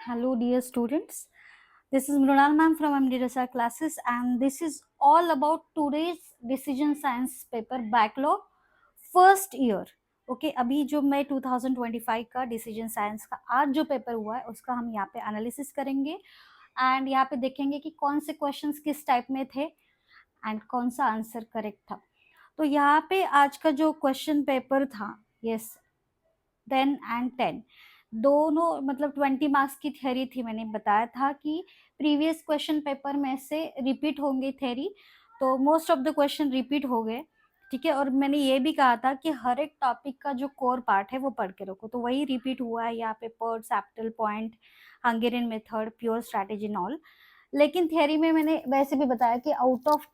Hello, dear students. This is Mrunal ma'am from MD Rasa classes, and this is all about today's decision science paper backlog first year. Okay, अभी जो मैं 2025 का decision science का आज जो paper हुआ है उसका हम यहाँ पे एनालिसिस करेंगे एंड यहाँ पे देखेंगे कि कौन से क्वेश्चंस किस टाइप में थे एंड कौन सा आंसर करेक्ट था. तो यहाँ पे आज का जो क्वेश्चन पेपर था, यस, 10 एंड 10 दोनों मतलब 20 मार्क्स की थ्योरी थी. मैंने बताया था कि प्रीवियस क्वेश्चन पेपर में से रिपीट होंगे थ्योरी, तो most of the question repeat हो गए. ठीक है, और मैंने ये भी कहा था कि हर एक टॉपिक का जो कोर पार्ट है वो पढ़ के रखो, तो वही रिपीट हुआ है यहाँ पे. पर्ट्स, एप्टल point, Hungarian method, pure strategy नॉल. लेकिन थ्योरी में मैंने वैसे भी बताया कि आउट ऑफ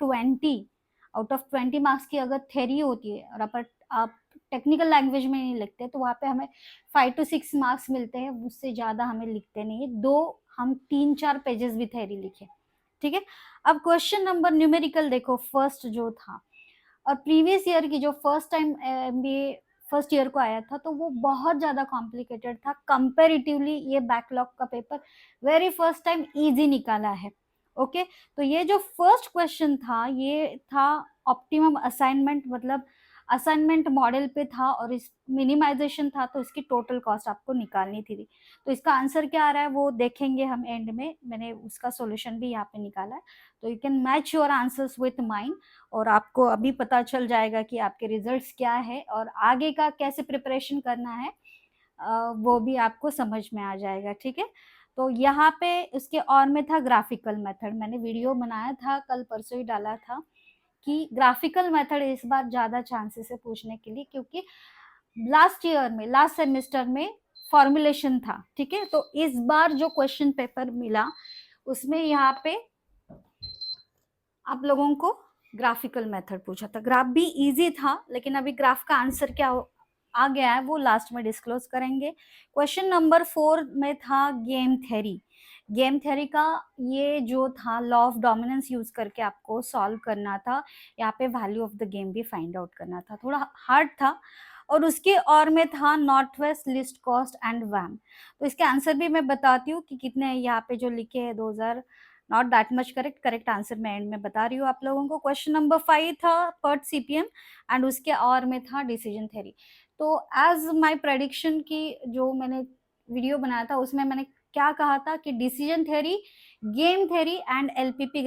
20 मार्क्स की अगर थ्योरी होती है और आप टेक्निकल लैंग्वेज में नहीं लिखते तो वहाँ पे हमें 5 to 6 मार्क्स मिलते हैं, उससे ज़्यादा हमें लिखते नहीं है. दो हम 3-4 पेजेस भी थ्योरी लिखे. ठीक है, अब क्वेश्चन नंबर न्यूमेरिकल देखो फर्स्ट जो था, और प्रीवियस ईयर की जो first time MBA first year को आया था तो वो बहुत ज़्यादा कॉम्प्लिकेटेड था कंपेरेटिवली. ये बैकलॉग का paper very first time easy निकाला है. ओके, तो ये जो फर्स्ट क्वेश्चन था ये था ऑप्टिमम असाइनमेंट, मतलब असाइनमेंट मॉडल पे था और इस मिनिमाइजेशन था, तो इसकी टोटल कॉस्ट आपको निकालनी थी. तो इसका आंसर क्या आ रहा है वो देखेंगे हम एंड में. मैंने उसका सॉल्यूशन भी यहाँ पे निकाला है, तो you can match your answers with mine और आपको अभी पता चल जाएगा कि आपके रिजल्ट्स क्या है और आगे का कैसे प्रिपरेशन करना है, वो भी आपको समझ में आ जाएगा. ठीक है, तो यहाँ पे उसके और में था ग्राफिकल मेथड. मैंने वीडियो बनाया था, कल परसों ही डाला था कि ग्राफिकल मेथड इस बार ज़्यादा चांसेस है पूछने के लिए, क्योंकि लास्ट सेमेस्टर में फॉर्मुलेशन था. ठीक है, तो इस बार जो क्वेश्चन पेपर मिला उसमें यहाँ पे आप लोगों को ग्राफिकल मेथड पूछा था. ग्राफ भी इजी था, लेकिन अभी ग्राफ का आंसर क्या आ गया है वो लास्ट में डिस्क्लोज करेंगे. क्वेश्चन नंबर 4 में था गेम थ्योरी. गेम थ्योरी का ये जो था लॉ ऑफ डोमिनेंस यूज करके आपको सॉल्व करना था. यहाँ पे वैल्यू ऑफ द गेम भी फाइंड आउट करना था, थोड़ा हार्ड था. और उसके और में था north west, least cost and VAM. तो इसके आंसर भी मैं बताती हूँ कि कितने यहाँ पे जो लिखे हैं 2000, not that much correct answer मैं एंड में बता रही हूँ आप लोगों को. क्वेश्चन नंबर 5 था पर्ट CPM एंड उसके और में था डिसीजन थ्योरी. तो एज माय प्रेडिक्शन की जो मैंने वीडियो बनाया था उसमें मैंने क्या कहा था कि decision theory, game theory and LPP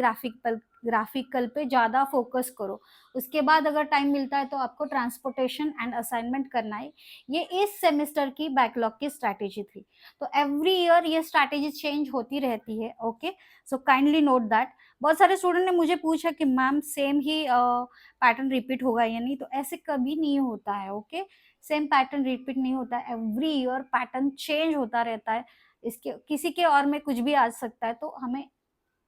graphical पे ज़्यादा फोकस करो. उसके बाद अगर टाइम मिलता है तो आपको ट्रांसपोर्टेशन एंड असाइनमेंट करना है. ये इस सेमेस्टर की बैकलॉग की स्ट्रैटेजी थी. तो एवरी ईयर ये स्ट्रैटेजी चेंज होती रहती है. Okay, so kindly note that. बहुत सारे स्टूडेंट ने मुझे पूछा कि मैम सेम ही पैटर्न रिपीट होगा या नहीं, तो ऐसे कभी नहीं होता है. ओके, सेम पैटर्न रिपीट नहीं होता है. एवरी ईयर पैटर्न चेंज होता रहता है. इसके किसी के और में कुछ भी आ सकता है, तो हमें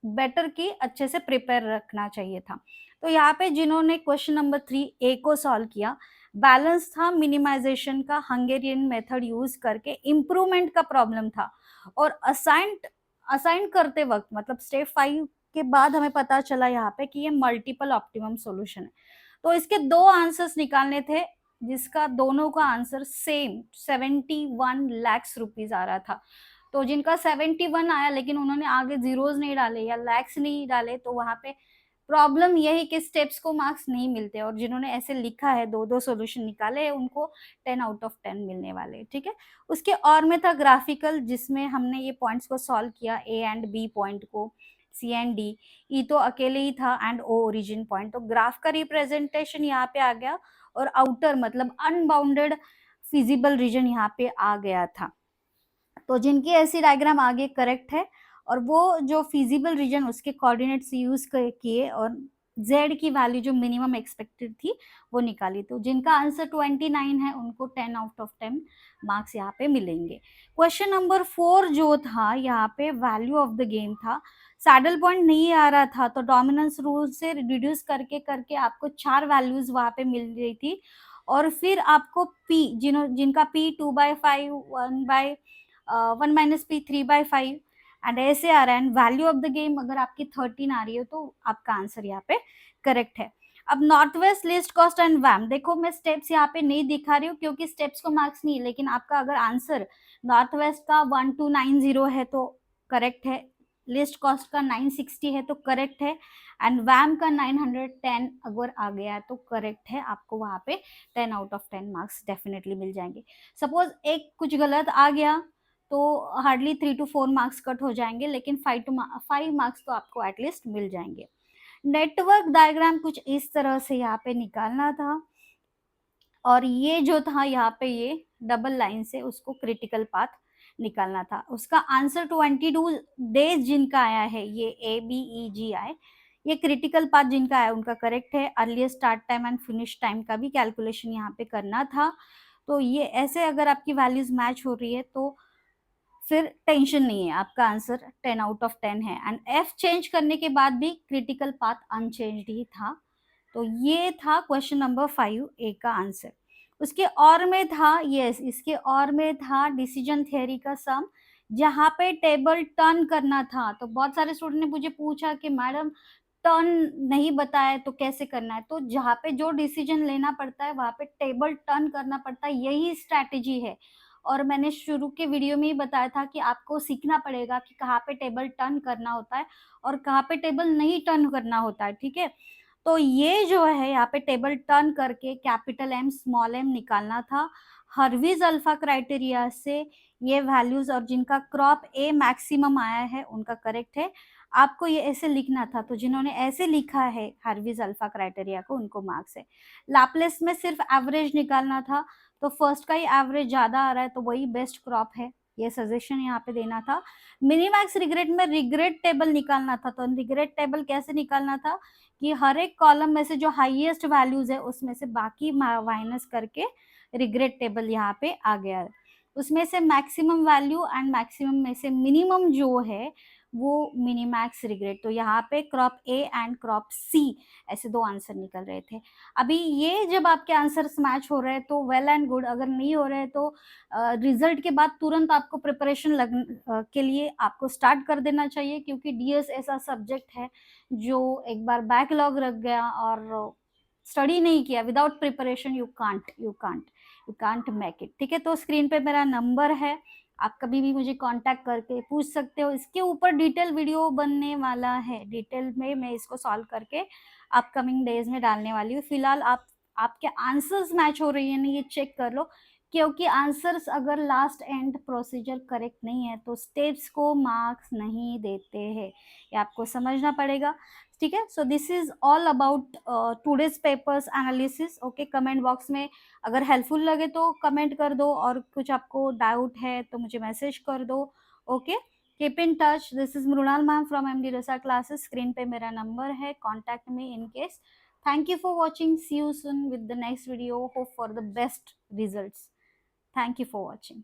बेटर की अच्छे से प्रिपेयर रखना चाहिए था. तो यहाँ पे जिन्होंने क्वेश्चन नंबर 3A को सॉल्व किया, बैलेंस था मिनिमाइजेशन का, हंगेरियन मेथड यूज करके इम्प्रूवमेंट का प्रॉब्लम था. और असाइन करते वक्त मतलब स्टेप 5 के बाद हमें पता चला यहाँ पे कि ये मल्टीपल ऑप्टिमम सॉल्यूशन है. तो इसके दो आंसर्स निकालने थे जिसका दोनों का आंसर सेम 71 लाख रुपीज आ रहा था. तो जिनका 71 आया लेकिन उन्होंने आगे जीरोज नहीं डाले या लैक्स नहीं डाले, तो वहां पे प्रॉब्लम यही कि स्टेप्स को मार्क्स नहीं मिलते. और जिन्होंने ऐसे लिखा है, दो दो सॉल्यूशन निकाले हैं, उनको 10 आउट ऑफ 10 मिलने वाले. ठीक है, उसके और में था ग्राफिकल, जिसमें हमने ये पॉइंट्स को सॉल्व किया, A एंड B पॉइंट को, C एंड D. E तो अकेले ही था एंड O ओरिजिन पॉइंट. तो ग्राफ का रिप्रेजेंटेशन यहाँ पे आ गया और आउटर मतलब अनबाउंडेड फिजिबल रीजन यहाँ पे आ गया था. तो जिनकी ऐसी डायग्राम आगे करेक्ट है और वो जो फिजिबल रीजन उसके कोऑर्डिनेट्स यूज किए और z की वैल्यू जो मिनिमम एक्सपेक्टेड थी वो निकाली. तो जिनका आंसर 29 है उनको 10 आउट ऑफ 10 मार्क्स यहाँ पे मिलेंगे. क्वेश्चन नंबर 4 जो था यहाँ पे वैल्यू ऑफ द गेम था. सैडल पॉइंट नहीं आ रहा था, तो डोमिनेंस रूल से रिड्यूस करके करके आपको 4 वैल्यूज वहां पे मिल रही थी. और फिर आपको P जिनका P 2/5, 1 - P 3/5 एंड ऐसे आ रहा है. And value of the game अगर आपकी 13 आ रही है तो आपका आंसर यहाँ पे करेक्ट है. अब north west, least cost and VAM, देखो मैं स्टेप्स यहाँ पे नहीं दिखा रही हूँ क्योंकि स्टेप्स को मार्क्स नहीं, लेकिन आपका अगर आंसर नॉर्थ वेस्ट का 1290 है तो करेक्ट है, लिस्ट कॉस्ट का 960 है तो करेक्ट है, एंड वैम का 910 अगर आ गया तो करेक्ट है। आपको वहां पे 10 आउट ऑफ 10 मार्क्स डेफिनेटली मिल जाएंगे। सपोज एक कुछ गलत आ गया तो हार्डली 3 to 4 मार्क्स कट हो जाएंगे, लेकिन 5 मार्क्स तो आपको एटलीस्ट मिल जाएंगे। नेटवर्क डायग्राम कुछ इस तरह से यहाँ पे निकालना था, और ये जो था यहाँ पे ये डबल लाइन से उसको क्रिटिकल पाथ निकालना था। उसका आंसर 22 डेज जिनका आया है, ये ABEGI, ये क्रिटिकल पाथ जिनका आया उनका करेक्ट है। Earliest start time and finish time का भी कैलकुलेशन यहाँ पे करना था। तो ये ऐसे अगर आपकी वैल्यूज मैच हो रही है तो फिर टेंशन नहीं है, आपका आंसर 10 आउट ऑफ 10 है। एंड F चेंज करने के बाद भी क्रिटिकल पाथ अनचेंज्ड ही था। तो ये था क्वेश्चन नंबर 5A का आंसर। उसके और में था, यस इसके और में था डिसीजन थियरी का सम, जहाँ पे टेबल टर्न करना था। तो बहुत सारे स्टूडेंट ने मुझे पूछा कि मैडम टर्न नहीं बताया तो कैसे करना है। तो जहाँ पे जो डिसीजन लेना पड़ता है वहाँ पे टेबल टर्न करना पड़ता है, यही स्ट्रैटेजी है। और मैंने शुरू के वीडियो में ही बताया था कि आपको सीखना पड़ेगा कि कहाँ पे टेबल टर्न करना होता है और कहाँ पे टेबल नहीं टर्न करना होता है, ठीक है। तो ये जो है यहाँ पे टेबल टर्न करके कैपिटल M स्मॉल m निकालना था हर्विज अल्फा क्राइटेरिया से ये वैल्यूज, और जिनका क्रॉप A मैक्सिमम आया है उनका करेक्ट है। आपको ये ऐसे लिखना था, तो जिन्होंने ऐसे लिखा है हर्विज अल्फा क्राइटेरिया को उनको मार्क्स है। लाप्लेस में सिर्फ एवरेज निकालना था, तो फर्स्ट का ही एवरेज ज्यादा आ रहा है तो वही बेस्ट क्रॉप है, ये सजेशन यहाँ पे देना था। मिनिमैक्स रिग्रेट में रिग्रेट टेबल निकालना था। तो रिग्रेट टेबल कैसे निकालना था कि हर एक कॉलम में से जो हाईएस्ट वैल्यूज है उसमें से बाकी माइनस करके रिग्रेट टेबल यहाँ पे आ गया है। उसमें से मैक्सिमम वैल्यू एंड मैक्सिमम में से मिनिमम जो है वो मिनिमैक्स रिग्रेट। तो यहाँ पे crop A and crop C ऐसे दो आंसर निकल रहे थे। अभी ये जब आपके आंसर्स मैच हो रहे हैं तो वेल एंड गुड, अगर नहीं हो रहे हैं तो रिजल्ट के बाद तुरंत आपको प्रिपरेशन के लिए आपको स्टार्ट कर देना चाहिए, क्योंकि DS ऐसा सब्जेक्ट है जो एक बार बैकलॉग रख गया और स्टडी नहीं किया, without preparation you can't make it, ठीक है। तो स्क्रीन पे मेरा नंबर है, आप कभी भी मुझे कांटेक्ट करके पूछ सकते हो। इसके ऊपर डिटेल वीडियो बनने वाला है, डिटेल में मैं इसको सॉल्व करके अपकमिंग डेज में डालने वाली हूँ। फिलहाल आपके आंसर्स मैच हो रही है नहीं ये चेक कर लो, क्योंकि आंसर्स अगर लास्ट एंड प्रोसीजर करेक्ट नहीं है तो स्टेप्स को मार्क्स नहीं देते हैं, ये आपको समझना पड़ेगा, ठीक है। So this is all about today's papers analysis. Okay, comment box में अगर हेल्पफुल लगे तो कमेंट कर दो, और कुछ आपको डाउट है तो मुझे मैसेज कर दो। Okay, keep in touch. This is Mrinal ma'am from MD Rasa classes. Screen पे मेरा नंबर है, contact me in case. Thank you for watching. See you soon with the next video. Hope for the best results. Thank you for watching.